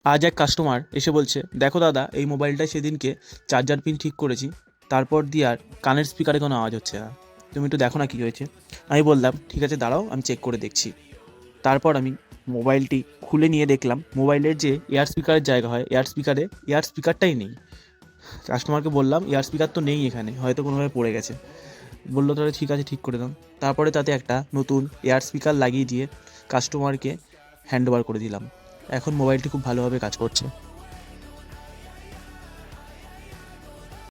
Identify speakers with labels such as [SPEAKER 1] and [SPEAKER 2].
[SPEAKER 1] আজ এক কাস্টমার এসে বলছে, দেখো দাদা, এই মোবাইলটায় সেদিনকে চার্জার পিন ঠিক করেছি, তারপর দিয়ে আর কানের স্পিকারে কোনো আওয়াজ হচ্ছে না। তুমি একটু দেখো না কী হয়েছে। আমি বললাম, ঠিক আছে দাঁড়াও, আমি চেক করে দেখছি। তারপর আমি মোবাইলটি খুলে নিয়ে দেখলাম মোবাইলের যে এয়ার স্পিকারের জায়গা হয়, এয়ার স্পিকারটাই নেই। কাস্টমারকে বললাম, এয়ার স্পিকার তো নেই এখানে, হয়তো কোনোভাবে পড়ে গেছে। বললো তাহলে ঠিক আছে, ঠিক করে দাও। তারপরে তাতে একটা নতুন এয়ার স্পিকার লাগিয়ে দিয়ে কাস্টমারকে হ্যান্ড ওভার করে দিলাম। এখন মোবাইলটি খুব ভালোভাবে কাজ করছে।